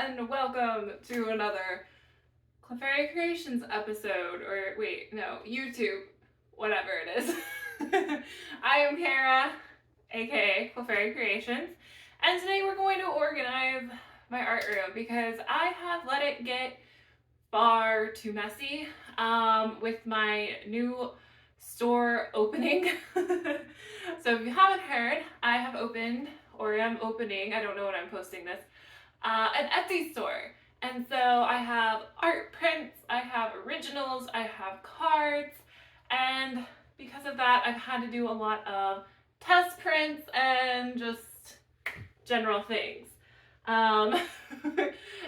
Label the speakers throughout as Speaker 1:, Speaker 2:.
Speaker 1: and welcome to another Clefairy Creations episode, or wait, no, YouTube, whatever it is. I am Kara, aka Clefairy Creations, and today we're going to organize my art room because I have let it get far too messy with my new store opening. So if you haven't heard, I have opened, or am opening, I don't know when I'm posting this, an Etsy store. And so I have art prints, I have originals, I have cards, and because of that, I've had to do a lot of test prints and just general things. Um,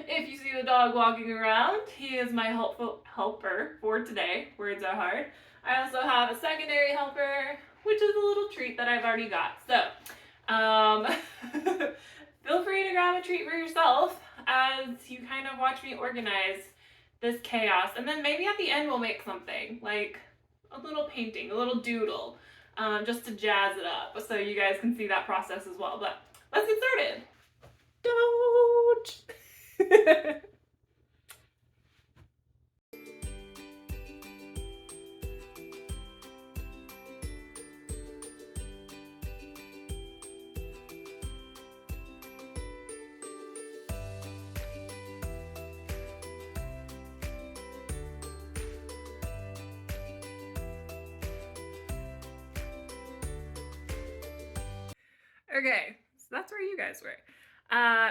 Speaker 1: if you see the dog walking around, he is my helper for today. Words are hard. I also have a secondary helper, which is a little treat that I've already got. So, feel free to grab a treat for yourself as you kind of watch me organize this chaos. And then maybe at the end we'll make something, like a little painting, a little doodle, just to jazz it up so you guys can see that process as well. But let's get started. Don't! Okay, so that's where you guys were.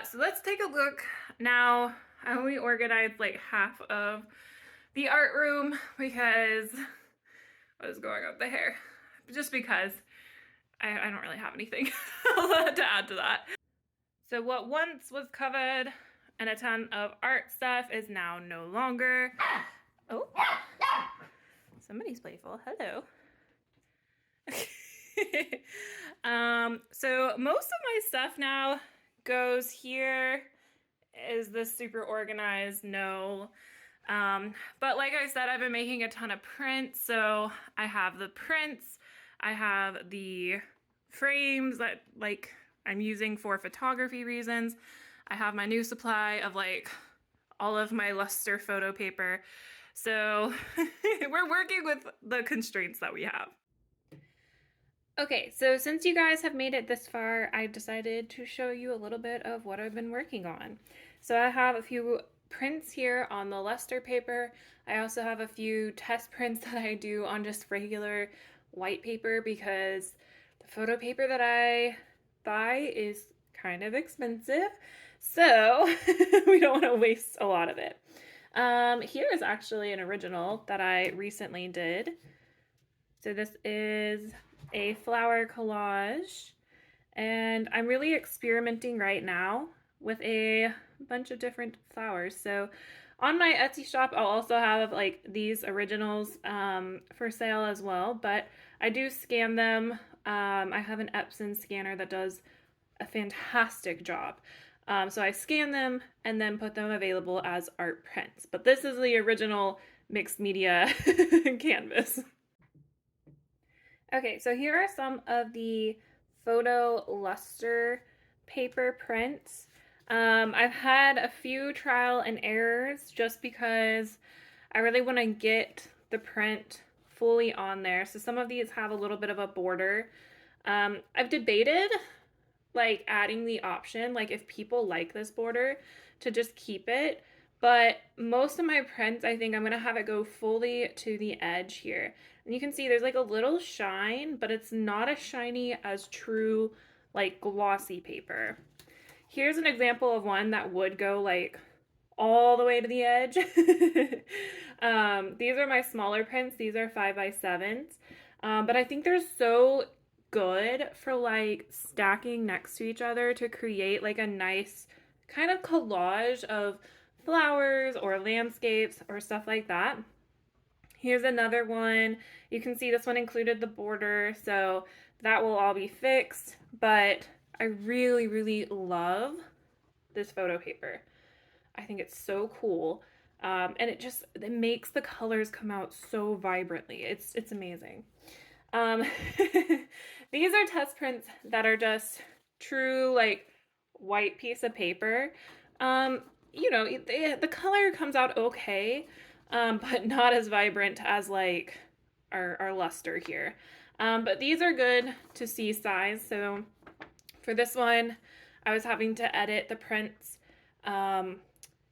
Speaker 1: So let's take a look now. I only organized like half of the art room because what is going on with the hair? Just because I don't really have anything to add to that. So what once was covered in a ton of art stuff is now no longer. Oh, somebody's playful. Hello. So most of my stuff now goes here. Is this super organized? No. But like I said, I've been making a ton of prints. So I have the prints, I have the frames that like I'm using for photography reasons. I have my new supply of like all of my luster photo paper. So we're working with the constraints that we have. Okay, so since you guys have made it this far, I decided to show you a little bit of what I've been working on. So I have a few prints here on the luster paper. I also have a few test prints that I do on just regular white paper because the photo paper that I buy is kind of expensive. So we don't want to waste a lot of it. Here is actually an original that I recently did. So this is a flower collage, and I'm really experimenting right now with a bunch of different flowers. So on my Etsy shop, I'll also have like these originals for sale as well, but I do scan them. I have an Epson scanner that does a fantastic job. So I scan them and then put them available as art prints. But this is the original mixed media canvas. Okay, so here are some of the photo luster paper prints. I've had a few trial and errors just because I really want to get the print fully on there. So some of these have a little bit of a border. I've debated like adding the option, like if people like this border, to just keep it. But most of my prints, I think I'm gonna have it go fully to the edge here. And you can see there's like a little shine, but it's not as shiny as true like glossy paper. Here's an example of one that would go like all the way to the edge. These are my smaller prints. These are 5x7s. But I think they're so good for like stacking next to each other to create like a nice kind of collage of flowers or landscapes or stuff like that. Here's another one. You can see this one included the border, so that will all be fixed, but I really, really love this photo paper. I think it's so cool. And it makes the colors come out so vibrantly. It's amazing. These are test prints that are just true like white piece of paper. you know, the color comes out okay, but not as vibrant as like our luster here. But these are good to see size. So for this one, I was having to edit the prints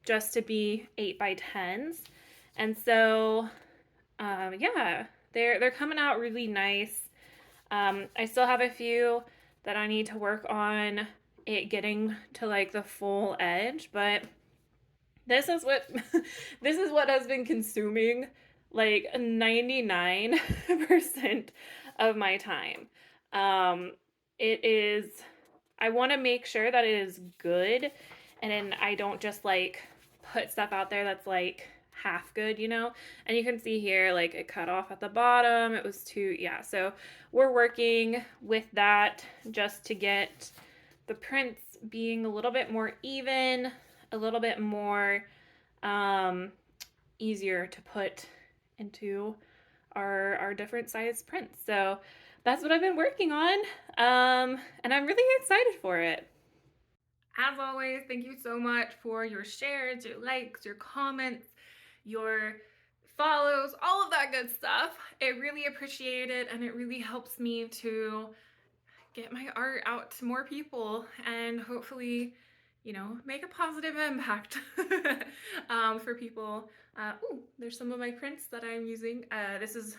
Speaker 1: just to be 8 by 10s. And so, yeah, they're coming out really nice. I still have a few that I need to work on it getting to like the full edge, but this is what this is what has been consuming like 99% of my time. It is, I want to make sure that it is good and then I don't just like put stuff out there that's like half good, you know? And you can see here like it cut off at the bottom. It was too, yeah. So we're working with that just to get the prints being a little bit more even, a little bit more easier to put into our different size prints. So that's what I've been working on, and I'm really excited for it. As always, thank you so much for your shares, your likes, your comments, your follows, all of that good stuff. I really appreciate it, and it really helps me to get my art out to more people and hopefully, you know, make a positive impact for people. Ooh, there's some of my prints that I'm using. This is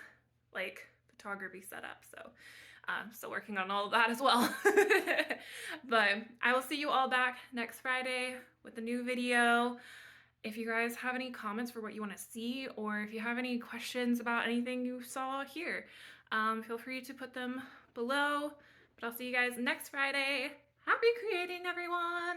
Speaker 1: like photography setup, so I'm still working on all of that as well. But I will see you all back next Friday with a new video. If you guys have any comments for what you want to see, or if you have any questions about anything you saw here, feel free to put them below. But I'll see you guys next Friday. Happy creating, everyone!